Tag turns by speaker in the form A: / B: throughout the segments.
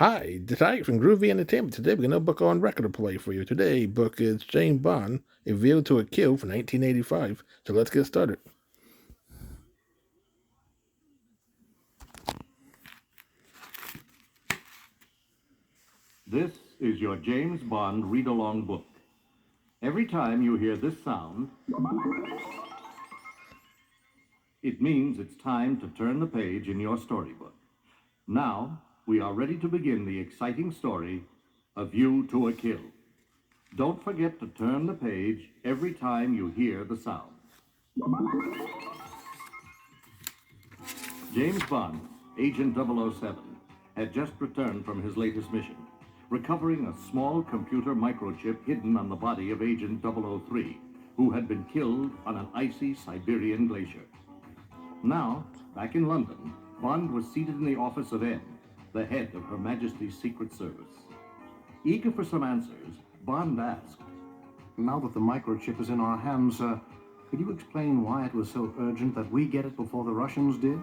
A: Hi, the Tyke from Groovy Entertainment. Today we're going to book on record to play for you. Today book is James Bond, A View to a Kill from 1985. So let's get started.
B: This is your James Bond read-along book. Every time you hear this sound, it means it's time to turn the page in your storybook. Now, we are ready to begin the exciting story, A View to a Kill. Don't forget to turn the page every time you hear the sound. James Bond, Agent 007, had just returned from his latest mission, recovering a small computer microchip hidden on the body of Agent 003, who had been killed on an icy Siberian glacier. Now, back in London, Bond was seated in the office of N, the head of Her Majesty's Secret Service. Eager for some answers, Bond asked,
C: Now that the microchip is in our hands, could you explain why it was so urgent that we get it before the Russians did?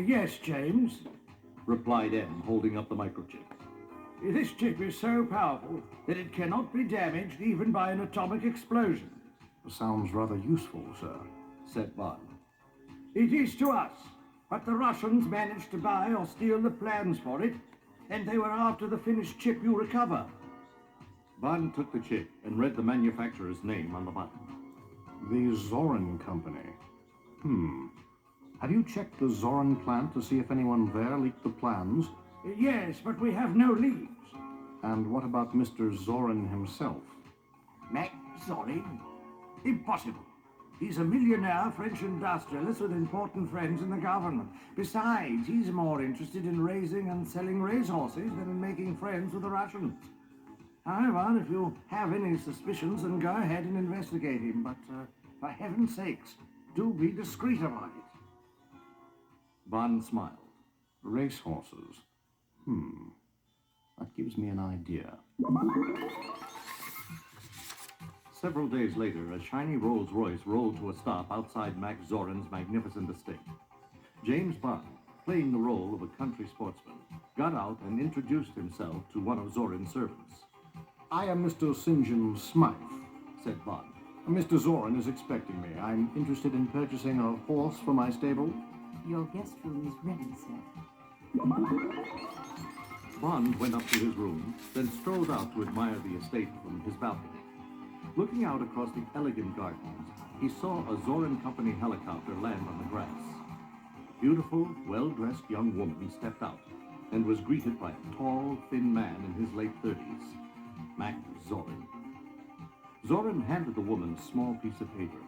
D: Yes, James.
B: replied M, holding up the microchip.
D: This chip is so powerful that it cannot be damaged even by an atomic explosion.
C: Sounds rather useful, sir.
B: Said Bond.
D: It is to us, but the Russians managed to buy or steal the plans for it, and they were after the finished chip you recover.
B: Bond took the chip and read the manufacturer's name on the bottom.
C: The Zorin Company. Have you checked the Zorin plant to see if anyone there leaked the plans?
D: Yes, but we have no leads.
C: And what about Mr. Zorin himself?
D: Mac Zorin? Impossible. He's a millionaire French industrialist with important friends in the government. Besides, he's more interested in raising and selling racehorses than in making friends with the Russians. However, if you have any suspicions, then go ahead and investigate him. But, for heaven's sakes, do be discreet about it.
B: Bond smiled.
C: Racehorses. That gives me an idea.
B: Several days later, a shiny Rolls-Royce rolled to a stop outside Max Zorin's magnificent estate. James Bond, playing the role of a country sportsman, got out and introduced himself to one of Zorin's servants.
C: I am Mr. St. John Smythe,
B: Said Bond.
C: Mr. Zorin is expecting me. I'm interested in purchasing a horse for my stable.
E: Your guest room is ready, sir.
B: Bond went up to his room, then strolled out to admire the estate from his balcony. Looking out across the elegant gardens, he saw a Zorin Company helicopter land on the grass. A beautiful, well-dressed young woman stepped out and was greeted by a tall, thin man in his late 30s, Max Zorin. Zorin handed the woman a small piece of paper.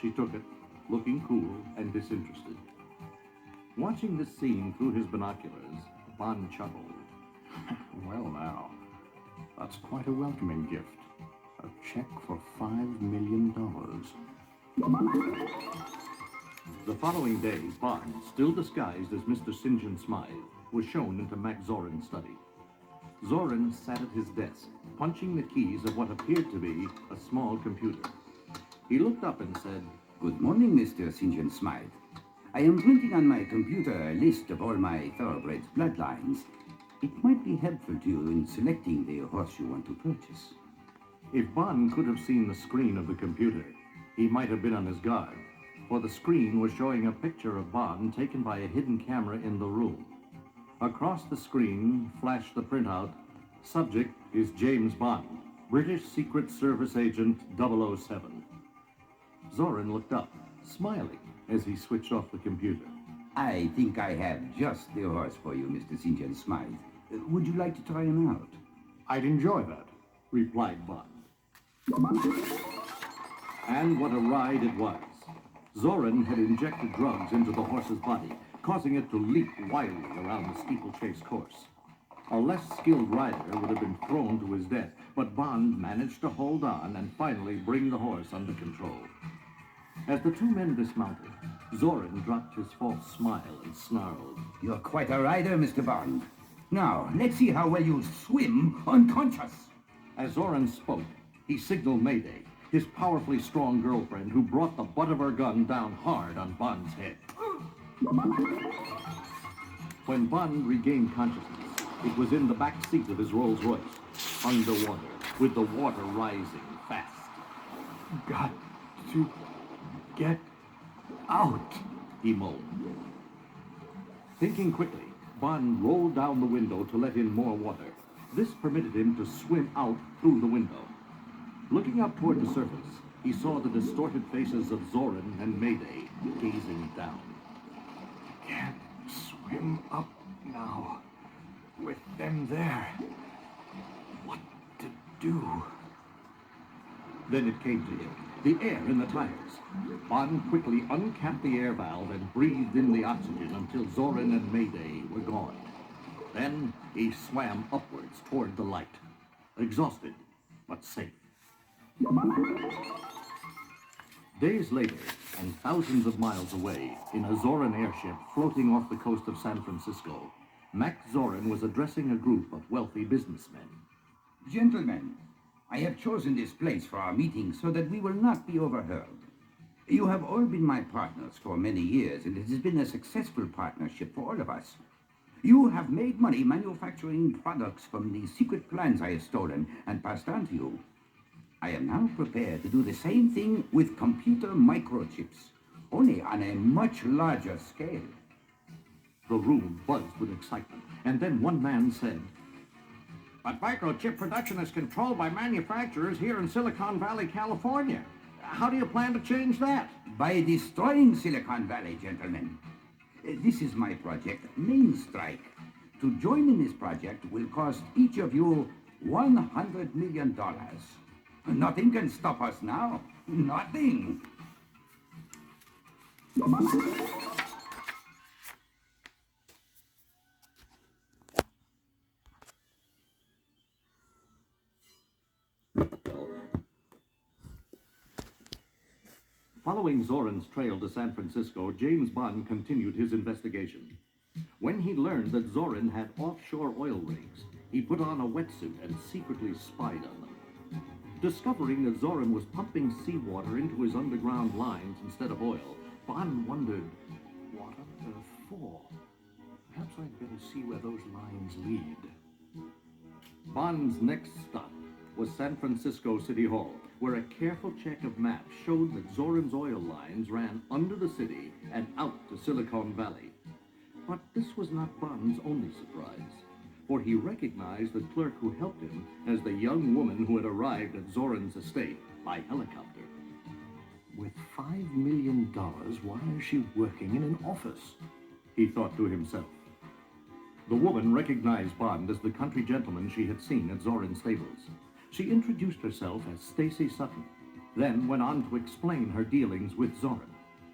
B: She took it, looking cool and disinterested. Watching this scene through his binoculars, Bond chuckled.
C: Well now, that's quite a welcoming gift. A check for $5 million.
B: The following day, Bond, still disguised as Mr. St. John Smythe, was shown into Max Zorin's study. Zorin sat at his desk, punching the keys of what appeared to be a small computer. He looked up and said,
F: Good morning, Mr. St. John Smythe. I am printing on my computer a list of all my thoroughbreds' bloodlines. It might be helpful to you in selecting the horse you want to purchase.
B: If Bond could have seen the screen of the computer, he might have been on his guard, for the screen was showing a picture of Bond taken by a hidden camera in the room. Across the screen flashed the printout, Subject is James Bond, British Secret Service Agent 007. Zorin looked up, smiling as he switched off the computer.
F: I think I have just the horse for you, Mr. St. John Smythe. Would you like to try him out?
C: I'd enjoy that.
B: Replied Bond. And what a ride it was. Zorin had injected drugs into the horse's body, causing it to leap wildly around the steeplechase course. A less skilled rider would have been thrown to his death, but Bond managed to hold on and finally bring the horse under control. As the two men dismounted, Zorin dropped his false smile and snarled.
F: You're quite a rider, Mr. Bond. Now, let's see how well you swim unconscious.
B: As Zorin spoke, he signaled Mayday, his powerfully strong girlfriend who brought the butt of her gun down hard on Bond's head. When Bond regained consciousness, It was in the back seat of his Rolls Royce, underwater, with the water rising fast.
D: Got to get out.
B: He moaned. Thinking quickly, Bond rolled down the window to let in more water. This permitted him to swim out through the window. Looking up toward the surface, he saw the distorted faces of Zorin and Mayday gazing down.
D: Can't swim up now. With them there. What to do?
B: Then it came to him, the air in the tires. Bond quickly uncapped the air valve and breathed in the oxygen until Zorin and Mayday were gone. Then he swam upwards toward the light, exhausted but safe. Days later, and thousands of miles away, in a Zorin airship floating off the coast of San Francisco, Max Zorin was addressing a group of wealthy businessmen.
F: Gentlemen, I have chosen this place for our meeting so that we will not be overheard. You have all been my partners for many years, and it has been a successful partnership for all of us. You have made money manufacturing products from the secret plans I have stolen and passed on to you. I am now prepared to do the same thing with computer microchips, only on a much larger scale.
B: The room buzzed with excitement, and then one man said, "But microchip production is controlled by manufacturers here in Silicon Valley, California. How do you plan to change that?"
F: By destroying Silicon Valley, gentlemen. This is my project, Main Strike. To join in this project will cost each of you $100 million. Nothing can stop us now. Nothing.
B: Following Zorin's trail to San Francisco, James Bond continued his investigation. When he learned that Zorin had offshore oil rigs, he put on a wetsuit and secretly spied on them. Discovering that Zorin was pumping seawater into his underground lines instead of oil, Bond wondered,
C: What on earth for? Perhaps I'd better see where those lines lead.
B: Bond's next stop was San Francisco City Hall, where a careful check of maps showed that Zorin's oil lines ran under the city and out to Silicon Valley. But this was not Bond's only surprise, for he recognized the clerk who helped him as the young woman who had arrived at Zorin's estate by helicopter.
C: With $5 million, why is she working in an office?
B: He thought to himself. The woman recognized Bond as the country gentleman she had seen at Zorin's stables. She introduced herself as Stacy Sutton, then went on to explain her dealings with Zorin.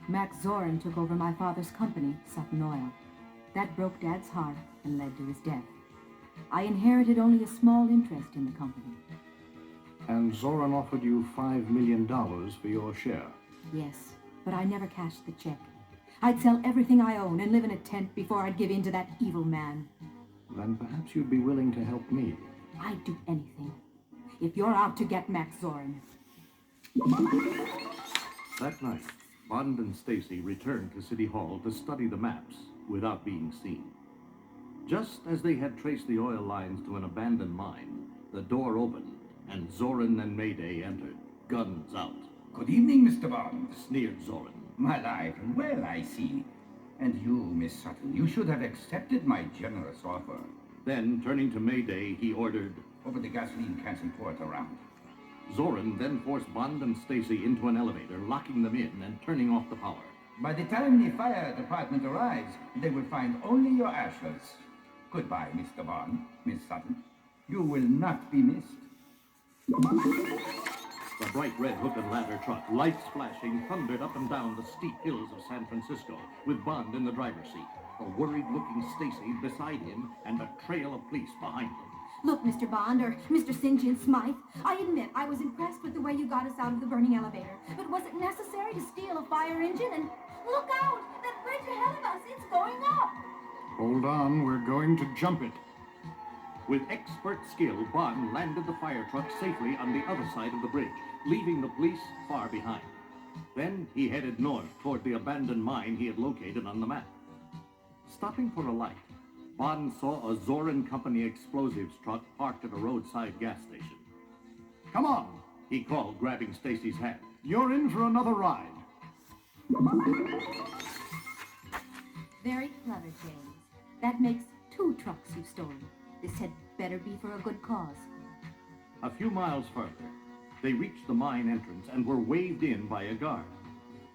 E: Max Zorin took over my father's company, Sutton Oil. That broke Dad's heart and led to his death. I inherited only a small interest in the company.
C: And Zorin offered you $5 million for your share.
E: Yes, but I never cashed the check. I'd sell everything I own and live in a tent before I'd give in to that evil man.
C: Then perhaps you'd be willing to help me.
E: I'd do anything. If you're out to get Max Zorin.
B: That night, Bond and Stacy returned to City Hall to study the maps without being seen. Just as they had traced the oil lines to an abandoned mine, the door opened and Zorin and Mayday entered, guns out.
F: Good evening, Mr. Bond.
B: Sneered Zorin.
F: My life, well, I see. And you, Miss Sutton, you should have accepted my generous offer.
B: Then, turning to Mayday, he ordered,
F: Over the gasoline cans and pour it around.
B: Zorin then forced Bond and Stacy into an elevator, locking them in and turning off the power.
F: By the time the fire department arrives, they will find only your ashes. Goodbye, Mr. Bond, Miss Sutton. You will not be missed.
B: The bright red hook and ladder truck, lights flashing, thundered up and down the steep hills of San Francisco, with Bond in the driver's seat, a worried-looking Stacy beside him, and a trail of police behind them.
G: Look, Mr. Bond, or Mr. St. John Smythe, I admit I was impressed with the way you got us out of the burning elevator. But was it necessary to steal a fire engine? And look out! That bridge ahead of us, it's going up!
C: Hold on, we're going to jump it.
B: With expert skill, Bond landed the fire truck safely on the other side of the bridge, leaving the police far behind. Then he headed north toward the abandoned mine he had located on the map. Stopping for a light, Bond saw a Zoran Company explosives truck parked at a roadside gas station.
C: Come on,
B: He called, grabbing Stacy's hand.
C: you're in for another ride.
E: Very clever, James. That makes 2 trucks you've stolen. This had better be for a good cause.
B: A few miles further, they reached the mine entrance and were waved in by a guard.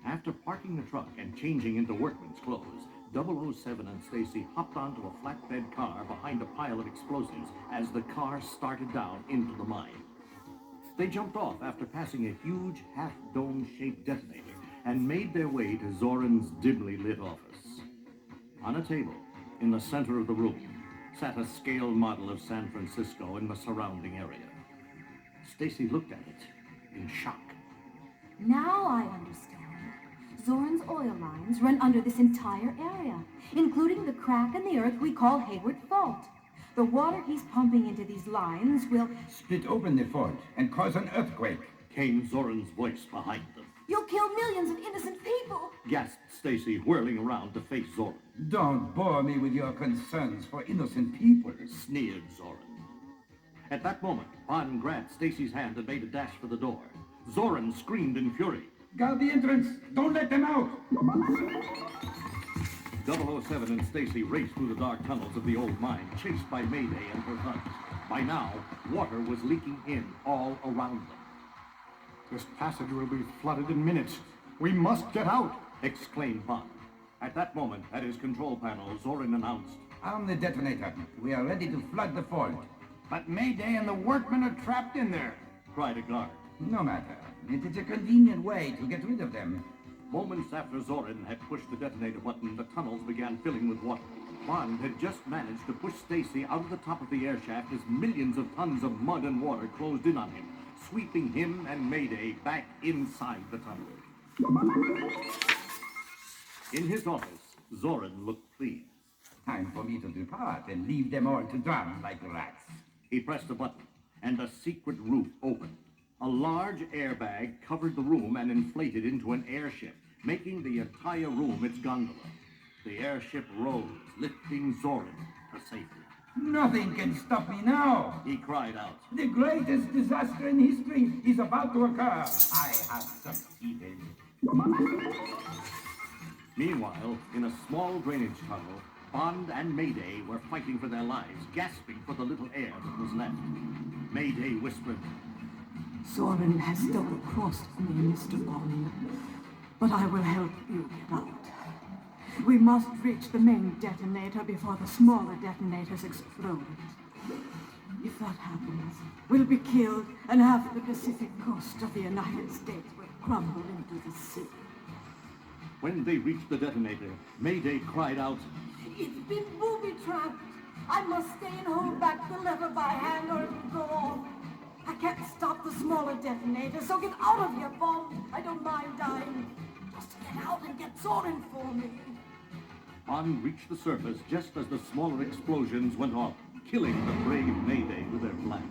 B: After parking the truck and changing into workman's clothes, 007 and Stacy hopped onto a flatbed car behind a pile of explosives as the car started down into the mine. They jumped off after passing a huge half-dome-shaped detonator and made their way to Zoran's dimly lit office. On a table, in the center of the room, sat a scale model of San Francisco and the surrounding area. Stacy looked at it in shock.
E: Now I understand. Zoran's oil lines run under this entire area, including the crack in the earth we call Hayward Fault. The water he's pumping into these lines will...
F: Split open the fault and cause an earthquake.
B: Came Zoran's voice behind them.
G: You'll kill millions of innocent people.
B: Gasped Stacy, whirling around to face Zoran.
F: Don't bore me with your concerns for innocent people.
B: Sneered Zoran. At that moment, Bond grabbed Stacy's hand and made a dash for the door. Zoran screamed in fury.
F: Guard the entrance! Don't let them out!
B: 007 and Stacy raced through the dark tunnels of the old mine, chased by Mayday and her thugs. By now, water was leaking in all around them.
C: This passage will be flooded in minutes. We must get out.
B: Exclaimed Bond. At that moment, at his control panel, Zoran announced,
F: Arm the detonator. We are ready to flood the fault.
D: But Mayday and the workmen are trapped in there.
B: cried a guard.
F: No matter. It is a convenient way to get rid of them.
B: Moments after Zoran had pushed the detonator button, the tunnels began filling with water. Bond had just managed to push Stacy out of the top of the air shaft as millions of tons of mud and water closed in on him, sweeping him and Mayday back inside the tunnel. In his office, Zoran looked pleased.
F: Time for me to depart and leave them all to drown like rats.
B: He pressed a button, and a secret roof opened. A large airbag covered the room and inflated into an airship, making the entire room its gondola. The airship rose, lifting Zoran to safety.
F: Nothing can stop me now.
B: He cried out.
F: The greatest disaster in history is about to occur. I have succeeded.
B: Meanwhile, in a small drainage tunnel, Bond and Mayday were fighting for their lives, gasping for the little air that was left. Mayday whispered,
H: Zoran has double-crossed me, Mr. Bond, but I will help you get out. We must reach the main detonator before the smaller detonators explode. If that happens, we'll be killed and half the Pacific coast of the United States will crumble into the sea.
B: When they reached the detonator, Mayday cried out,
G: It's been booby-trapped. I must stay and hold back the lever by hand or it'll go off. I can't stop the smaller detonator, so get out of here, Bond. I don't mind dying. Just get out and get Zoran for me.
B: Bond reached the surface just as the smaller explosions went off, killing the brave Mayday with their blast.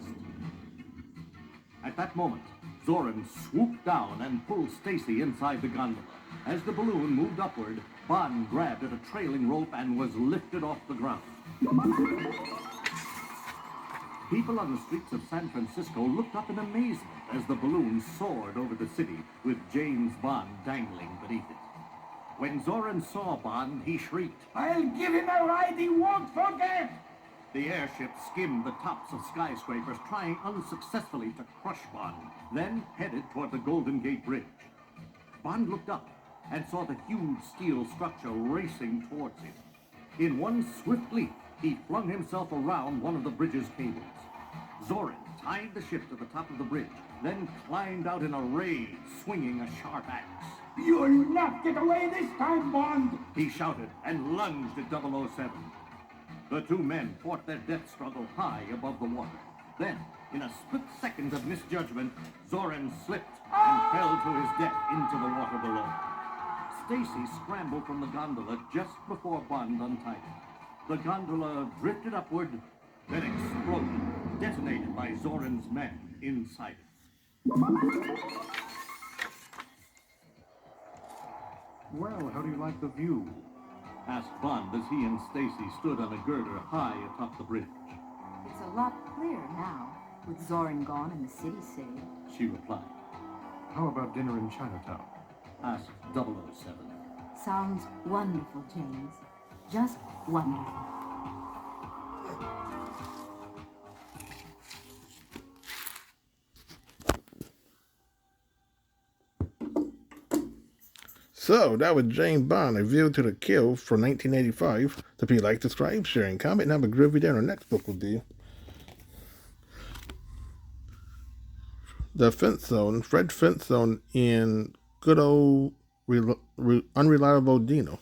B: At that moment, Zoran swooped down and pulled Stacy inside the gondola. As the balloon moved upward, Bond grabbed at a trailing rope and was lifted off the ground. People on the streets of San Francisco looked up in amazement as the balloon soared over the city with James Bond dangling beneath it. When Zoran saw Bond, he shrieked.
F: I'll give him a ride he won't forget!
B: The airship skimmed the tops of skyscrapers, trying unsuccessfully to crush Bond, then headed toward the Golden Gate Bridge. Bond looked up and saw the huge steel structure racing towards him. In one swift leap, he flung himself around one of the bridge's cables. Zoran tied the ship to the top of the bridge, then climbed out in a rage, swinging a sharp axe.
F: You'll not get away this time, Bond!
B: He shouted and lunged at 007. The two men fought their death struggle high above the water. Then, in a split second of misjudgment, Zoran slipped and fell to his death into the water below. Stacy scrambled from the gondola just before Bond untied it. The gondola drifted upward, then exploded, detonated by Zoran's men inside it.
C: Well, how do you like the view?
B: asked Bond as he and Stacy stood on a girder high atop the bridge.
E: It's a lot clearer now, with Zorin gone and the city saved.
B: She replied.
C: How about dinner in Chinatown?
B: Asked 007.
E: Sounds wonderful, James. Just wonderful.
A: So, that was James Bond, A View to the Kill from 1985. So, if you like, subscribe, share, and comment, and have a groovy day. Our next book will be The Flintstone, Fred Flintstone in Good Old Unreliable Dino.